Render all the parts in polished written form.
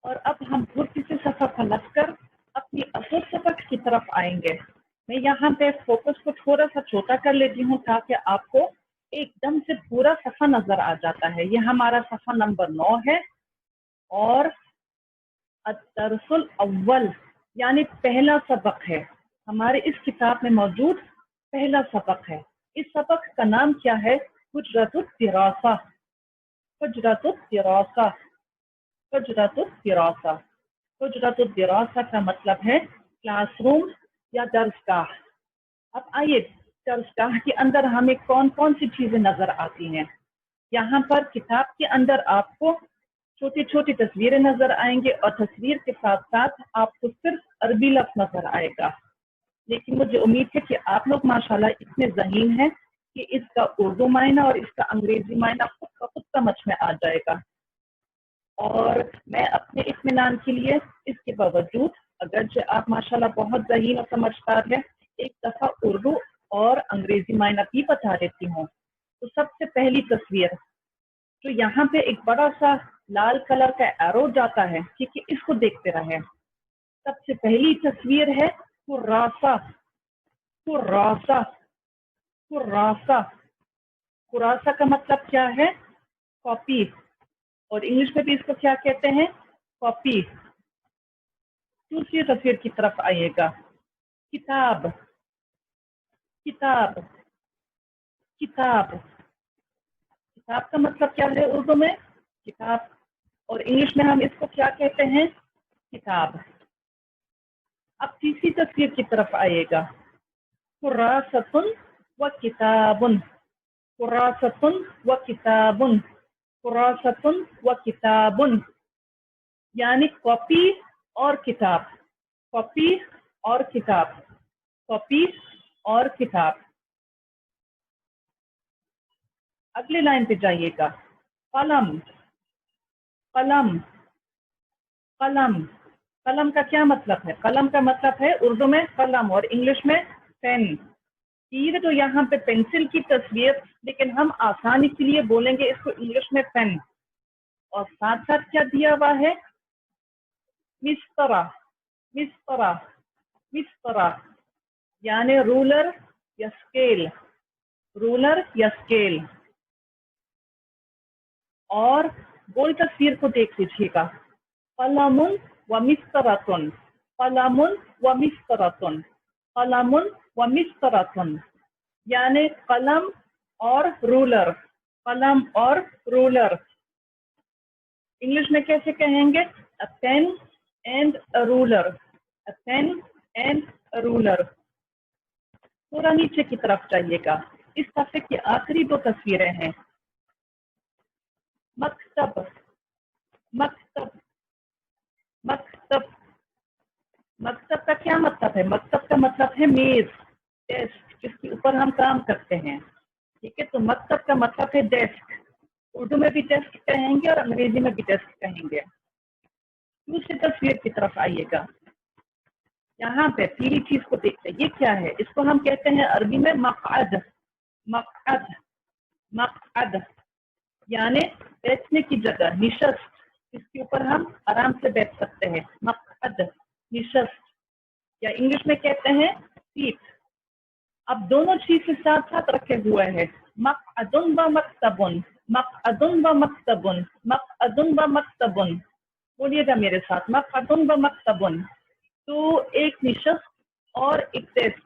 اور اب ہم پھر سے صفحہ پلٹ کر اپنی اصل سبق کی طرف آئیں گے. میں یہاں پہ فوکس کو تھوڑا سا چھوٹا کر لیتی ہوں تاکہ آپ کو ایک دم سے پورا صفحہ نظر آ جاتا ہے. یہ ہمارا صفحہ نمبر 9 ہے اور الدرس الاول یعنی پہلا سبق ہے. ہمارے اس کتاب میں موجود پہلا سبق ہے. اس سبق کا نام کیا ہے؟ حجرۃ الدراسہ. حجرۃ الدراسہ. حجرۃ الدراسہ. حجرۃ الدراسہ کا مطلب ہے کلاس روم یا درسگاہ. اب آئیے درسگاہ کے اندر ہمیں کون کون سی چیزیں نظر آتی ہیں. یہاں پر کتاب کے اندر آپ کو چھوٹی چھوٹی تصویریں نظر آئیں گے اور تصویر کے ساتھ ساتھ آپ کو صرف عربی لفظ نظر آئے گا. لیکن مجھے امید ہے کہ آپ لوگ ماشاءاللہ اتنے ذہین ہیں کہ اس کا اردو معنی اور اس کا انگریزی معنی خود سمجھ میں آ جائے گا. اور میں اپنے اطمینان کے لیے اس کے باوجود اگرچہ آپ ماشاءاللہ بہت ذہین اور سمجھدار ہیں ایک دفعہ اردو اور انگریزی معنی بھی بتا دیتی ہوں. تو سب سے پہلی تصویر جو یہاں پہ ایک بڑا سا لال کلر کا ایرو جاتا ہے ٹھیک ہے، اس کو دیکھتے رہیں. سب سے پہلی تصویر ہے کراسہ. کراسہ. کراسہ. کراسہ کا مطلب کیا ہے؟ کاپی. اور انگلش میں بھی اس کو کیا کہتے ہیں؟ کاپی. دوسری تصویر کی طرف آئیے گا. کتاب. کتاب. کتاب. کتاب کا مطلب کیا ہے اردو میں؟ کتاب. اور انگلش میں ہم اس کو کیا کہتے ہیں؟ کتاب. اب تیسری تصویر کی طرف آئیے گا. کراست و کتاب. کراست و کتاب. کراست و کتاب یعنی کاپی اور کتاب. کاپی اور کتاب. کاپی اور کتاب. اگلی لائن پہ جائیے گا. قلم. قلم. قلم. قلم کا کیا مطلب ہے؟ قلم کا مطلب ہے اردو میں قلم اور انگلش میں پین. یہ تو یہاں پہ پینسل کی تصویر لیکن ہم آسانی کے لیے بولیں گے اس کو انگلش میں پین. اور ساتھ ساتھ کیا دیا ہوا ہے؟ مسطرہ. مسطرہ. مسطرہ یعنی رولر یا اسکیل. رولر یا اسکیل. اور گول تصویر کو دیکھ لیجیے گا. قلم و مسطرۃ. قلم و مسطرۃ. قلم و مسطرۃ یعنی قلم اور رولر. قلم اور رولر. انگلش میں کیسے کہیں گے؟ A pen and a ruler. A pen and a ruler. تھوڑا نیچے کی طرف جائیے گا. اس صفحے کی آخری 2 تصویریں ہیں. مکتب. مکتب. مکتب. مکتب کا کیا مطلب ہے؟ مکتب کا مطلب ہے میز، ڈیسک جس کے اوپر ہم کام کرتے ہیں. ٹھیک ہے، تو مکتب کا مطلب ہے ڈیسک. اردو میں بھی ڈیسک کہیں گے اور انگریزی میں بھی ڈیسک کہیں گے. دوسری تصویر کی طرف آئیے گا. یہاں پہ پیلی چیز کو دیکھتے ہیں. یہ کیا ہے؟ اس کو ہم کہتے ہیں عربی میں مقعد. مقعد. مقعد یعنی بیٹھنے کی جگہ، نشست. اس کے اوپر ہم آرام سے بیٹھ سکتے ہیں. مقعد نشست یا انگلش میں کہتے ہیں سیٹ. اب دونوں چیزیں ساتھ ساتھ رکھے ہوئے ہیں. مقعد و مکتب. مقعد و مکتب. مقعد و مکتب. بولیے گا میرے ساتھ. مقعد و مکتب. تو ایک نشست اور ایک ڈیسک.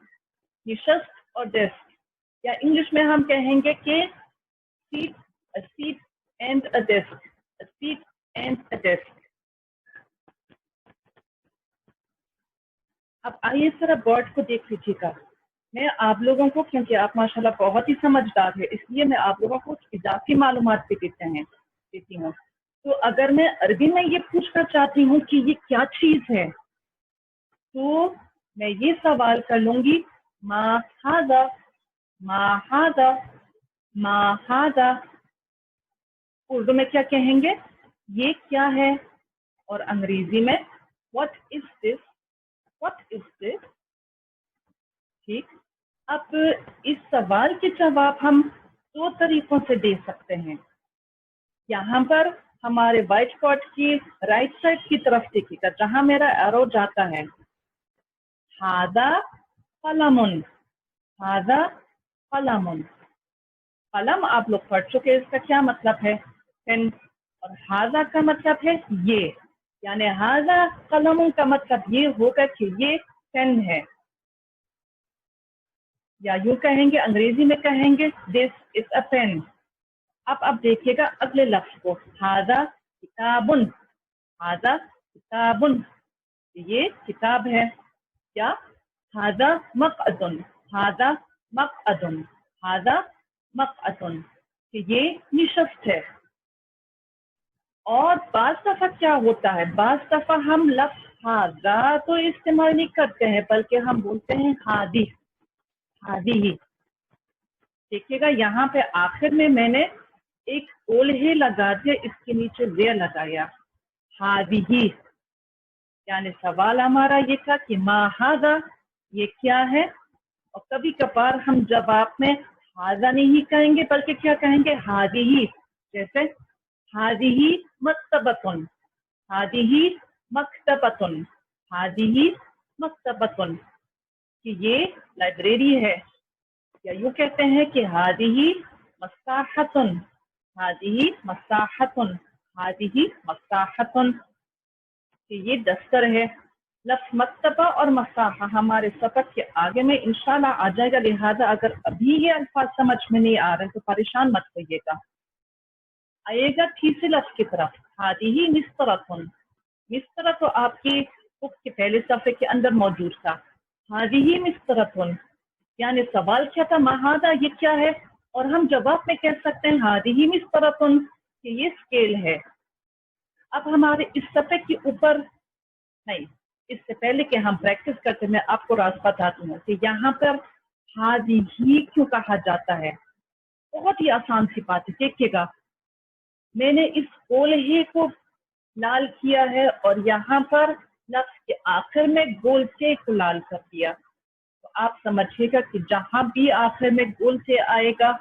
نشست اور ڈیسک یا انگلش میں ہم کہیں گے کہ set. A seat and a desk. A seat and a desk. اب آئیے ذرا بورڈ کو دیکھ لیجیے گا. میں آپ لوگوں کو، کیونکہ آپ ماشاءاللہ بہت ہی سمجھدار ہے، اس لیے میں آپ لوگوں کو اضافی معلومات بھی دیتی ہوں. تو اگر میں عربی میں یہ پوچھنا چاہتی ہوں کہ یہ کیا چیز ہے تو میں یہ سوال کر لوں گی ما ھذا. ما ھذا. ما ھذا. اردو میں کیا کہیں گے؟ یہ کیا ہے؟ اور انگریزی میں what is this. What is this. ٹھیک. اب اس سوال کے جواب ہم 2 طریقوں سے دے سکتے ہیں. یہاں پر हमारे व्हाइट बोर्ड की राइट साइड की तरफ देखिएगा, जहां मेरा एरो जाता है। हादा कलमुन, हादा कलमुन। कलम आप लोग पढ़ चुके हैं, इसका क्या मतलब है? पेन। और हाजा का मतलब है ये, यानी हाजा कलमुन का मतलब ये होगा कि ये पेन है, या यूं कहेंगे, अंग्रेजी में कहेंगे दिस इज अ पेन। अब आप देखिएगा अगले लफ्ज को, हाजा किताबुन, हाजा किताबुन, ये किताब है। या हाजा मक़अदुन, हाजा मक़अदुन, हाजा मक़अदुन, कि ये निशस्त है। और बाज़ दफा क्या होता है, बाज़ दफा हम लफ्ज हाजा तो इस्तेमाल नहीं करते हैं, बल्कि हम बोलते हैं हादी, हादी ही। देखिएगा यहाँ पे आखिर में मैंने एक गोल ही लगा दिया, इसके नीचे वे लगाया, हादी ही। यानी सवाल हमारा ये था कि मा हाजा, ये क्या है। और कभी कभार हम जवाब में हाजा नहीं कहेंगे, बल्कि क्या कहेंगे, हादी ही। जैसे हादी ही मक्तबतुन, हादी ही मक्तबतुन, हादी ही मक्तबतुन, कि ये लाइब्रेरी है। या यूं कहते हैं कि हादी ही मस्ताहतुन, हादी ही मस्ताहतुन, हादी ही मस्ताहतुन, कि ये दफ्तर है। लफ्ज मक्तबा और मसाहा हमारे सबक के आगे में इंशाल्लाह आ जाएगा, लिहाजा अगर अभी ये अल्फाज समझ में नहीं आ रहे तो परेशान मत होइएगा। आइएगा तीसरे लफ्ज की तरफ, हादिही मिस्तरतुन। मिस्तरा तो आपकी बुक के पहले सफ़े के अंदर मौजूद था। हादिही मिस्तरतुन, यानी सवाल क्या था, महादा ये क्या है, और हम जवाब में कह सकते हैं हादिही मिस्तरतुन, कि ये स्केल है। अब हमारे इस सफ़े के ऊपर, नहीं, इससे पहले कि हम प्रैक्टिस करते, मैं आपको राज बताती हूँ कि यहाँ पर हादिही क्यों कहा जाता है। बहुत ही आसान सी बात है, देखिएगा मैंने इस गोल ही को लाल किया है और यहाँ पर लफ्ज के आखिर में गोल से को लाल कर दिया। तो आप समझिएगा कि जहां भी आखिर में गोल से आएगा,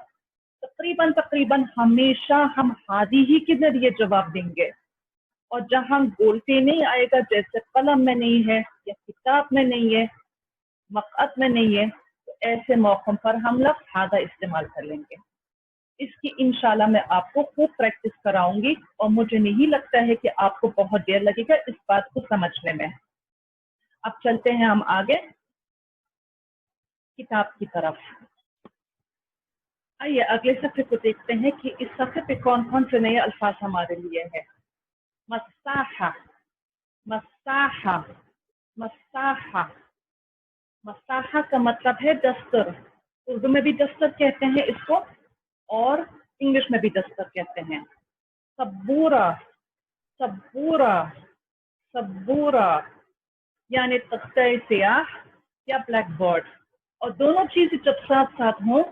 तकरीबन तकरीबन हमेशा हम हादी ही के जरिए जवाब देंगे। और जहां गोल से नहीं आएगा, जैसे कलम में नहीं है या किताब में नहीं है, मक़अद में नहीं है, तो ऐसे मौक़ों पर हम लफ्ज हादा इस्तेमाल कर लेंगे। इसकी इंशाल्लाह मैं आपको खूब प्रैक्टिस कराऊंगी और मुझे नहीं लगता है कि आपको बहुत देर लगेगा इस बात को समझने में। अब चलते हैं हम आगे किताब की तरफ। आइए अगले सफ़े को देखते हैं कि इस सफ़े पे कौन कौन से नए अल्फाज हमारे लिए है। मस्ताहा, मस्ताहा, मस्ताहा। मस्ताहा का मतलब है दस्तर। उर्दू में भी दस्तर कहते हैं इसको और इंग्लिश में भी दस्तर कहते हैं। सबूरा, सबूरा, सबूरा, यानी तख्ते स्याह या ब्लैक बोर्ड। और दोनों चीजें जब साथ साथ हों,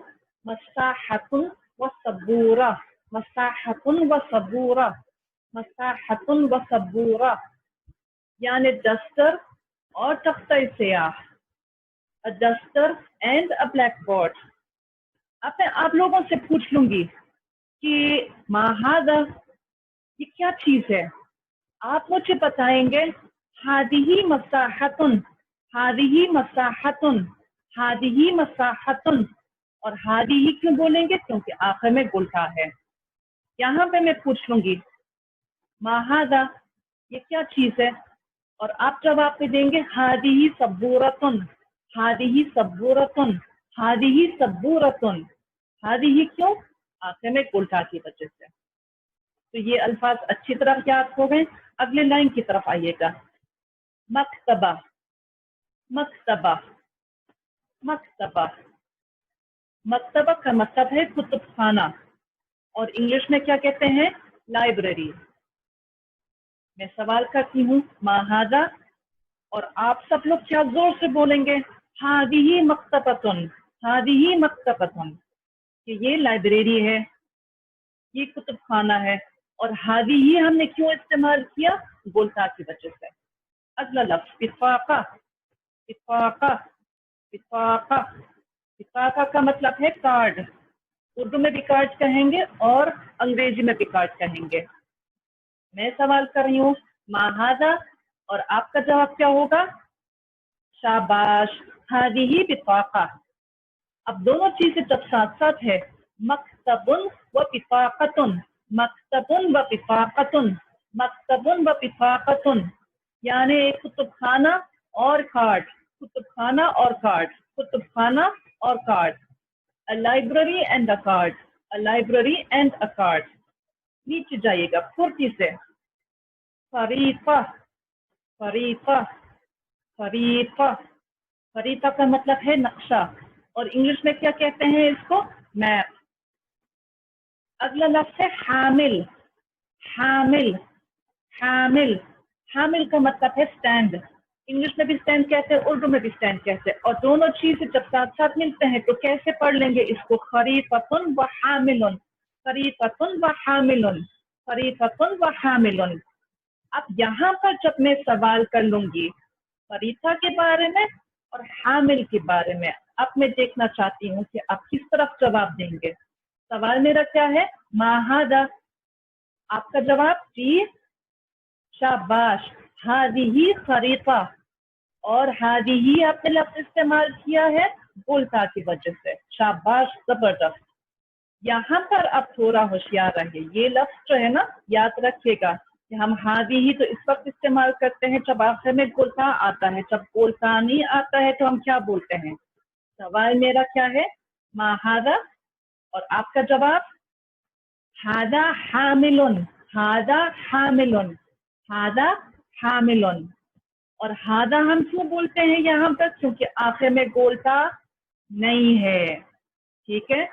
मसाहतुन व सबूरा, मसाहतुन व सबूरा, मसाहतुन व सबूरा, यानी दस्तर और तख्ते स्याह, a duster and a blackboard। अब मैं आप लोगों से पूछ लूंगी कि माहादा ये क्या चीज है। आप मुझे बताएंगे हादिही मसाहतुन, हादिही मसाहतुन, हादिही मसाहतुन। और हादिही क्यों बोलेंगे, क्योंकि आखिर में गुलता है। यहाँ पे मैं पूछ लूंगी माहादा ये क्या चीज है, और आप जवाब पे देंगे हादिही सबूरतुन, हादिही सबूरतुन, हादिही सबूरतुन। हादिही क्यों, आखिर में गुलता की वजह से। तो ये अल्फाज अच्छी तरह याद हो गए। अगले लाइन की तरफ आइएगा, मक्तबा, मक्तबा, मक्तबा। मक्तबा का मतलब है कुतुब खाना, और इंग्लिश में क्या कहते हैं, लाइब्रेरी। मैं सवाल करती हूँ माहादा, और आप सब लोग क्या जोर से बोलेंगे, हादिही मक्तबतुन, हादिही मक्तबतुन, कि ये लाइब्रेरी है, ये कुतुब खाना है। और हादी ही हमने क्यों इस्तेमाल किया, गोलता की वजह से। अगला लफ्ज बित्फाका, बित्फाका, बित्फाका। बित्फाका का मतलब है कार्ड। उर्दू में भी कार्ड कहेंगे और अंग्रेजी में भी कार्ड कहेंगे। मैं सवाल कर रही हूँ माहादा, और आपका जवाब क्या होगा? शाबाश, हादिही बिताका। अब दोनों चीजें जब साथ साथ है, मक्तबुन व बिताकतुन, मक्तबुन व बिताकतुन, मक्तबुन व बिताकतुन, यानी एक कुतुबखाना और कार्ड, कुतुबखाना और कार्ड, कुतुबखाना और card, a library and a card, a library and a card। नीचे जाइएगा फुर्ती से। फरीफा, फरीफा, फरीफा, फरीफा का मतलब है नक्शा, और इंग्लिश में क्या कहते हैं इसको? मैप। अगला लफ्ज है हामिल, हामिल, हामिल, हामिल का मतलब है स्टैंड। इंग्लिश में भी स्टैंड कहते हैं, उर्दू में भी स्टैंड कहते हैं, और दोनों चीजें जब साथ साथ मिलते हैं तो कैसे पढ़ लेंगे इसको? खरीफतुन व हामिलुन, खरीफतुन व हामिलुन, खरीफतुन व हामिलुन। अब यहाँ पर जब मैं सवाल कर लूंगी फरीफा के बारे में और हामिल के बारे में, अब मैं देखना चाहती हूँ कि आप किस तरफ जवाब देंगे। सवाल मेरा क्या है? माहादा। आपका जवाब जी, शाबाश, हादिही खरीफा, और हादिही आपने लफ्ज इस्तेमाल किया है बोलता की वजह से। शाबाश, जबरदस्त। यहाँ पर आप थोड़ा होशियार रहिए। ये लफ्ज जो है ना, याद रखिएगा कि हम हादिही तो इस वक्त इस्तेमाल करते हैं जब आखिर में गोलता आता है, जब गोलता नहीं आता है तो हम क्या बोलते हैं? सवाल मेरा क्या है? माहादा, और आपका जवाब हादा हामिलुन, हादा हामिलुन, हादा हामिलुन। और हादा हम क्यों बोलते हैं यहाँ पर? क्योंकि आखिर में गोलता नहीं है, ठीक है?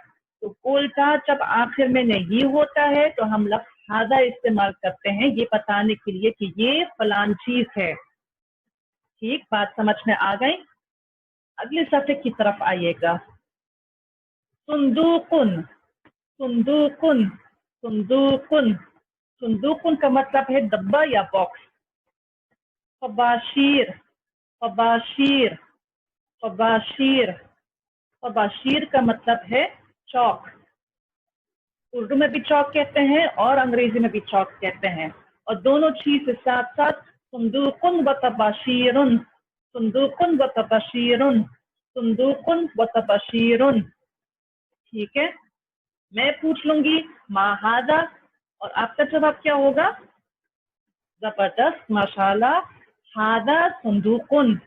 तो गोलता जब आखिर में नहीं होता है तो हम लफ्ज हादा इस्तेमाल करते हैं ये बताने के लिए कि ये फलान चीज है। ठीक, बात समझ में आ गई? अगले सफ़े की तरफ आइएगा। सुंदूकुन, सुंदूकुन, सुंदूकुन, सुंदूकुन का मतलब है डब्बा या बॉक्स। फबाशीर, फबाशीर, फबाशीर, फबाशीर का मतलब है चौक। उर्दू में भी चौक कहते हैं और अंग्रेजी में भी चौक कहते हैं, और दोनों चीज साथ साथ सुंदूकुन व तबाशीरुन, सुंदूकुन व तबाशीरुन, सुंदूकुन व तबाशीरुन। ठीक है, मैं पूछ लूंगी माहादा, और आपका जवाब क्या होगा? जबरदस्त, माशाल्लाह, हादा सुंदूकुन।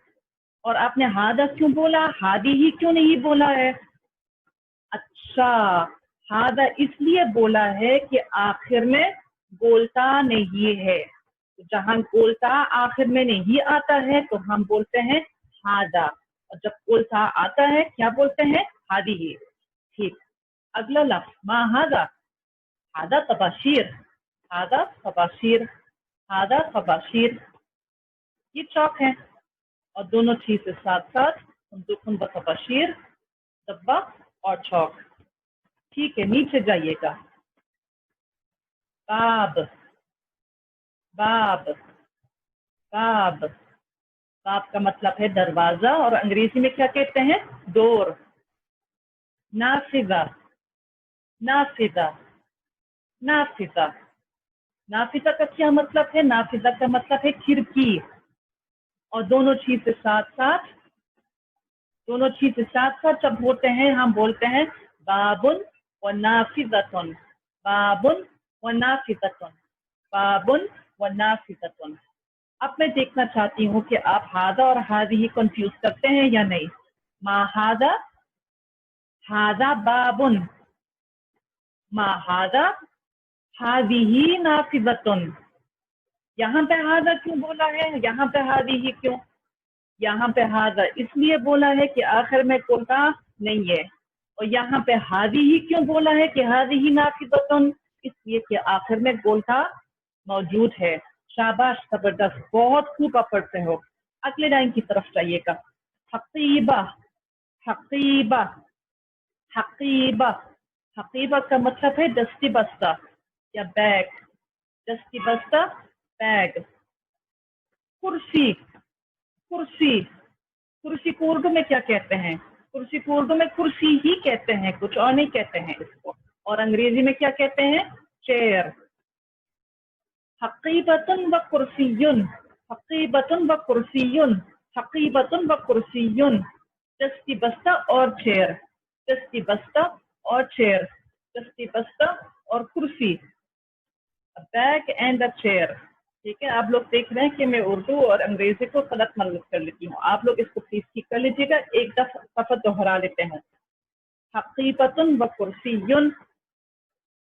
और आपने हादा क्यों बोला? हादी ही क्यों नहीं बोला है? अच्छा, हादा इसलिए बोला है कि आखिर में गोलता नहीं है। जहां गोलता आखिर में नहीं आता है तो हम बोलते हैं हादा, और जब गोलता आता है क्या बोलते हैं? हादी ही। ठीक, अगला लफ्ज माहादा। हादा तबाशीर, हादा तबाशीर, हादा तबाशीर। ये चौक है, और दोनों चीजें साथ साथ सुंदूकुन व तबाशीर, डब्बा और चौक। ठीक है, नीचे जाइएगा। बाब, बाब, बाब, बाब का मतलब है दरवाजा, और अंग्रेजी में क्या कहते हैं? डोर। नाफिजा, नाफिजा, नाफिजा, नाफिजा का क्या मतलब है? नाफिजा का मतलब है खिड़की, और दोनों चीजें साथ साथ, दोनों चीजें साथ साथ जब होते हैं हम बोलते हैं बाबुन व नाफिजतुन, बाबुन व नाफिजतुन, बाबुन व नाफिजतुन। अब मैं देखना चाहती हूँ कि आप हादा और हादी कंफ्यूज करते हैं या नहीं। माहादा, हादा बाबुन, माहादा हादी नाफिजतुन। यहाँ पे हादा क्यों बोला है? यहाँ पे हादी ही क्यों? यहाँ पे हादा इसलिए बोला है कि आखिर में गोलता नहीं है, और यहाँ पे हादी ही क्यों बोला है कि हादी ही नाफिजतुन? इसलिए कि आखिर में गोलता मौजूद है। शाबाश, जबरदस्त, बहुत खूब आप पढ़ते हो। अगले लाइन की तरफ जाइएगा। हकीबा, हकीबा, हकीबा, हकीबा का मतलब है दस्ती बस्ता या बैग, दस्ती बस्ता, बैग। कुर्सी, कुर्सी, कुर्सी को उर्दू में क्या कहते हैं? कुर्सी को उर्दू में कुर्सी ही कहते हैं, कुछ और नहीं कहते हैं इसको। और अंग्रेजी में क्या कहते हैं? चेयर। हकीबतुन व कुर्सियुन, हकीबतुन व कुर्सियुन, हकीबतुन व कुर्सियुन, दस्ती बस्ता और चेयर, दस्ती बस्ता और चेयर, दस्ती बस्ता और कुर्सी, बैग एंड अ चेयर। ठीक है, आप लोग देख रहे हैं कि मैं उर्दू और अंग्रेजी को गलत मदद कर लेती हूँ, आप लोग इसको प्लीज ठीक कर लीजिएगा। एक दफा दोहरा लेते हैं। हकीबतुन व कुर्सियुन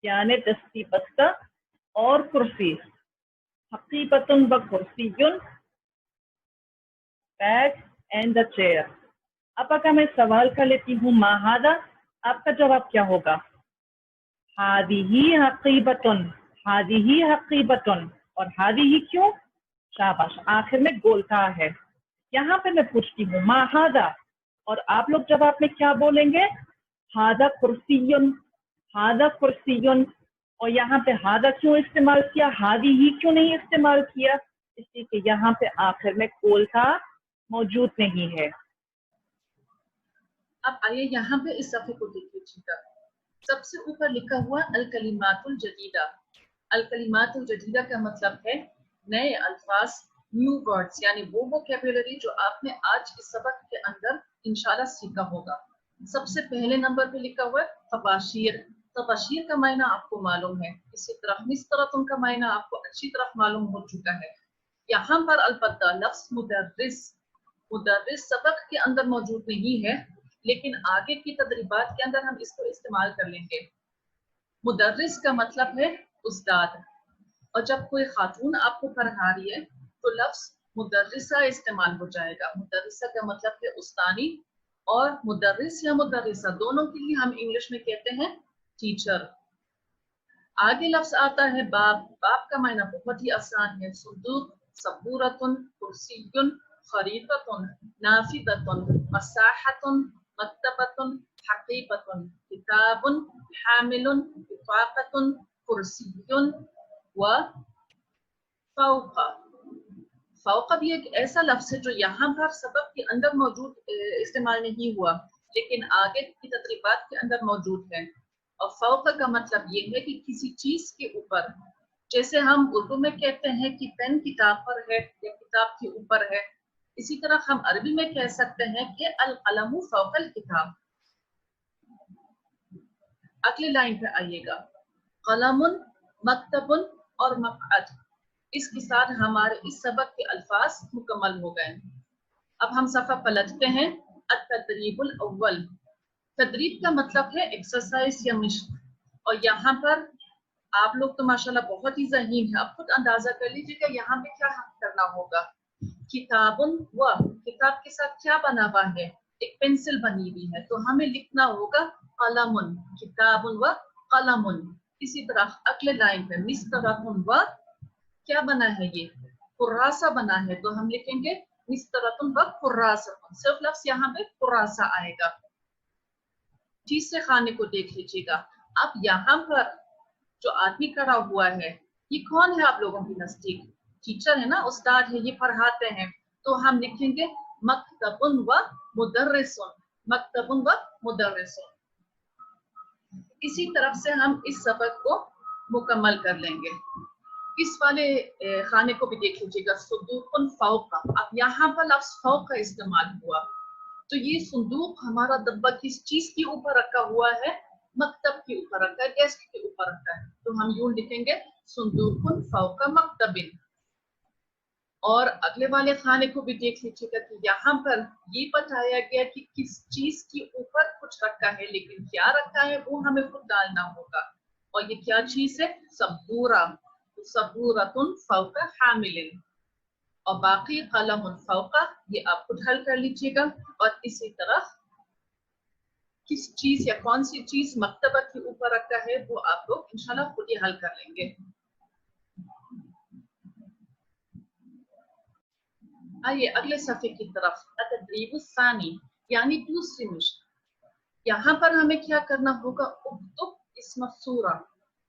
यानी दस्ती बस्ता और कुर्सी, हकीबतुन व कुर्सियुन, बैग एंड द चेयर। अब अगर मैं सवाल कर लेती हूँ माहादा, आपका जवाब क्या होगा? हादिही हकीबतुन, हादिही हकीबतुन। और हादिही क्यों? शाबाश, आखिर में गोलता है। यहाँ पे मैं पूछती हूँ माहादा, और आप लोग जवाब में क्या बोलेंगे? हादा कुर्सियुन, हादा कुर्सियुन। और यहाँ पे हादा क्यों इस्तेमाल किया, हादी ही क्यों नहीं इस्तेमाल किया? इसलिए कि यहाँ पे आखिर में गोलता मौजूद नहीं है। अब आइए यहाँ पे इस सफ़े को देख लीजिएगा। सबसे ऊपर लिखा हुआ अल कलिमातुल जदीदा। अल कलिमातुल जदीदा का मतलब है नए अल्फाज, न्यू वर्ड्स, यानी वो वोकैबुलरी जो आपने आज इस सबक के अंदर इंशाल्लाह सीखा होगा। सबसे पहले नंबर पे लिखा हुआ है तबाशीर। तबाशीर का मायना आपको मालूम है, इसी तरह मिस्तरतुन का मायना आपको अच्छी तरह मालूम हो चुका है। यहाँ पर अलबत्ता लफ्ज मुदर्रिस, मुदर्रिस सबक के अंदर मौजूद नहीं है, लेकिन आगे की तदरीबात के अंदर हम इसको इस्तेमाल कर लेंगे। मुदर्रिस का मतलब है उस्ताद, और जब कोई खातून आपको पढ़ा रही है तो लफ्ज मुदर्रिसा इस्तेमाल हो जाएगा। मुदर्रिसा का मतलब है उस्तानी, और मुदर्रिस या मुदर्रिसा दोनों के लिए हम इंग्लिश में कहते हैं टीचर। आगे लफ्ज आता है बाब। बाब का मायना बहुत ही आसान है, सुंदूक, सबूरतुन, कुर्सियुन, खरीततुन, नाफिदतुन, मसाहतुन, मक्तबतुन, हकीबतुन, किताबुन, हामिलुन, बिताकतुन, कुर्सियुन व फौका। फौका भी एक ऐसा लफ्ज है जो यहाँ पर सबक के अंदर मौजूद इस्तेमाल नहीं हुआ, लेकिन आगे की तदरीबात के अंदर मौजूद है। और फौका का मतलब ये है कि किसी चीज के ऊपर, जैसे हम उर्दू में कहते हैं कि पेन किताब पर है या किताब के ऊपर है, इसी तरह हम अरबी में कह सकते हैं कि अल कलमु फौकल किताब। अगली लाइन पे आइएगा, कलमुन, मकतबुन और मकअद। इसके साथ हमारे इस सबक के अल्फाज मुकम्मल हो गए। अब हम सफा पलटते हैं। अत-तदरीबुल अव्वल। तदरीब का मतलब है एक्सरसाइज या मशक, और यहाँ पर आप लोग तो माशाल्लाह बहुत ही ज़हीन है। अब खुद अंदाजा कर लीजिएगा यहाँ पे क्या करना होगा। किताबुन व, किताब के साथ क्या बना हुआ है, एक पेंसिल बनी हुई है, तो हमें लिखना होगा कलमुन, किताबुन व कलमुन। इसी तरह अगले लाइन पे मिस्तरतुन व, क्या बना है, ये कुर्रासा बना है, तो हम लिखेंगे मिस्तरतुन व कुर्रासतुन। सिर्फ लफ्ज यहाँ पे कुर्रासा आएगा। तीसरे खाने को देख लीजिएगा। अब यहाँ पर जो आदमी खड़ा हुआ है, ये कौन है आप लोगों के नजदीक? टीचर है ना, उस्ताद है, ये पढ़ाते हैं। तो हम लिखेंगे मक्तबुन व मुदर्रिसुन, मक्तबुन व मुदर्रिसुन। इसी तरफ से हम इस सबक को मुकम्मल कर लेंगे। इस वाले खाने को भी देख लीजिएगा, सुंदूकुन फौका। अब यहाँ पर लफ्ज फौक का इस्तेमाल हुआ, तो ये सुंदूक हमारा डब्बा किस चीज के ऊपर रखा हुआ है? मकतब के ऊपर रखा है, डेस्क के ऊपर रखा है, तो हम यूं लिखेंगे सुंदूकुन फौका मकतबिन। और अगले वाले खाने को भी देख लीजिएगा कि यहाँ पर ये बताया गया कि किस चीज के ऊपर कुछ रखा है, लेकिन क्या रखा है वो हमें खुद डालना होगा। और ये क्या चीज है? सबूरा। तो सबूरतुन फौका हामिलिन। और बाकी कलमुन फौका, ये आप खुद हल कर लीजिएगा। और इसी तरह किस चीज या कौन सी चीज मकतबा के ऊपर रखा है वो आप लोग इंशाल्लाह खुद ही हल कर लेंगे। आइए अगले सफ़े की तरफ। तदरीबुस्सानी यानी दूसरी मुश्क। यहाँ पर हमें क्या करना होगा? उक्तुब इस्म सूरा,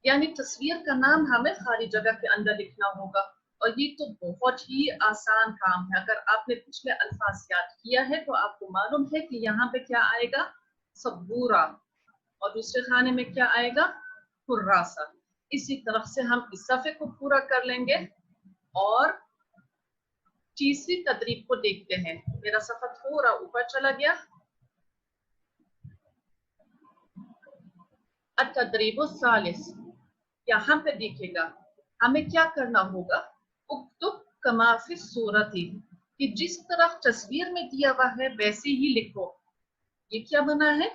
यानी तस्वीर का नाम हमें खाली जगह के अंदर लिखना होगा। और ये तो बहुत ही आसान काम है। अगर आपने पिछले अल्फाज याद किया है तो आपको मालूम है कि यहाँ पे क्या आएगा? सबूरा। और दूसरे खाने में क्या आएगा? कुर्रासा। इसी तरह से हम इस सफ़े को पूरा कर लेंगे और तीसरी तदरीब को देखते हैं। मेरा सफ़ा थोड़ा ऊपर चला गया। तदरीब सालिस, यहाँ पे देखिएगा हमें क्या करना होगा। उक्तुब कमा फी सूरती, कि जिस तरह तस्वीर में दिया हुआ है वैसे ही लिखो। ये क्या बना है?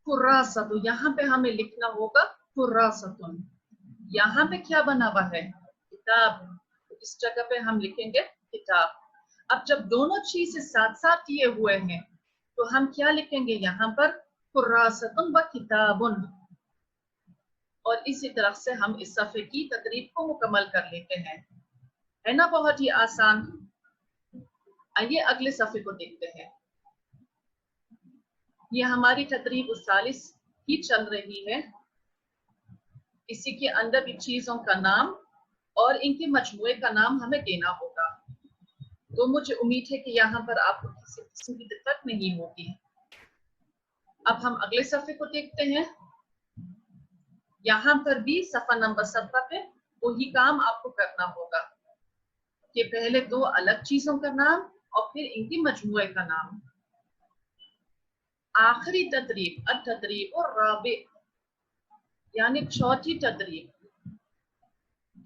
कुर्रासतुन, यहाँ पे हमें लिखना होगा कुर्रासतुन। यहाँ पे क्या बना हुआ है? किताब। इस जगह पे हम लिखेंगे किताब। अब जब दोनों चीजें साथ साथ दिए हुए हैं तो हम क्या लिखेंगे यहाँ पर? कुर्रासतुन व किताबुन। और इसी तरह से हम इस सफ़े की तकरीब को मुकम्मल कर लेते हैं। है ना बहुत ही आसान। आइए अगले सफ़े को देखते हैं। ये हमारी तदरीब सालिस ही चल रही है। इसी के अंदर भी चीजों का नाम और इनके मजमूए का नाम हमें देना होगा। तो मुझे उम्मीद है कि यहाँ पर आपको किसी किस्म की दिक्कत नहीं होगी। अब हम अगले सफ़े को देखते हैं। यहाँ पर भी सफ़ा नंबर 17 पे वही काम आपको करना होगा कि पहले दो अलग चीजों का नाम और फिर इनके मजमूए का नाम। आखिरी तदरीब तदरीब और राबे, यानी चौथी तदरीब।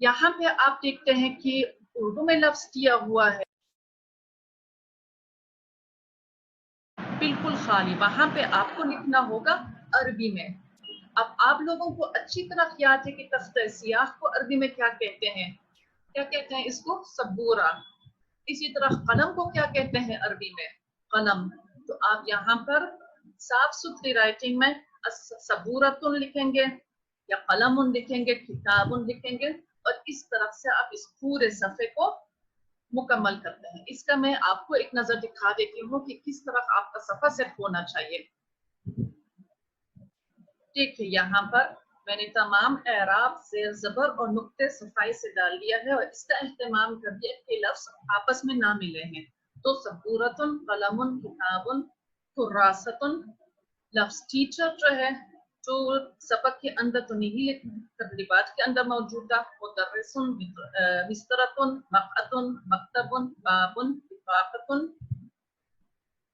यहाँ पे आप देखते हैं कि उर्दू में लफ्ज दिया हुआ है बिल्कुल खाली, वहां पे आपको लिखना होगा अरबी में। अब आप लोगों को अच्छी तरह याद है कि तख्ते सियाह को अरबी में क्या कहते हैं? क्या कहते हैं इसको? सबूरा। इसी तरह कलम को क्या कहते हैं अरबी में? कलम। तो आप यहाँ पर साफ सुथरी राइटिंग में सबूरतुन लिखेंगे या कलमुन लिखेंगे, किताबुन लिखेंगे, और इस तरह से आप इस पूरे सफ़े को मुकम्मल करते हैं। इसका मैं आपको एक नजर दिखा देती हूँ कि किस तरह आपका सफ़ा सेट होना चाहिए। देखिए यहाँ पर मैंने तमाम एराब, ज़ेर ज़बर और नुक्ते सफाई से डाल दिया है और इसका एहतमाम कर दिया कि लफ्ज आपस में ना मिले हैं। तो सबूरतुन, कलमुन, किताबुन, कुर्रासतुन। लफ्ज टीचर जो है, जो सबक के अंदर तो नहीं लेकिन तदरीबात के अंदर मौजूद था, मुदर्रिसुन, मिस्तरतुन, मक़अतुन, मक्तबुन, बाबुन, इफ़ाक़तुन,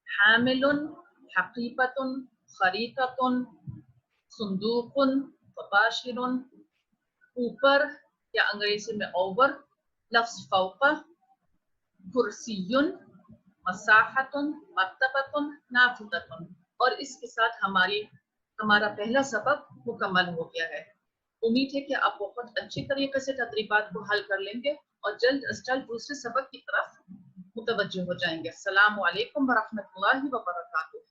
हामिलुन, हक़ीक़तुन, ख़रीक़तुन, सुंदूकुन, तबाशिरुन, ऊपर या अंग्रेजी में ओवर, लफ्ज फौका, कुर्सियुन, मसाहतुन, मक्तबतुन, नाफिदतुन। और इसके साथ हमारा पहला सबक मुकम्मल हो गया है। उम्मीद है कि आप बहुत अच्छी तरीके से तदरीबात को हल कर लेंगे और जल्द अज जल्द दूसरे सबक की तरफ मुतवज्जो हो जाएंगे। अस्सलामु अलैकुम व रहमतुल्लाहि व बरकातुहू।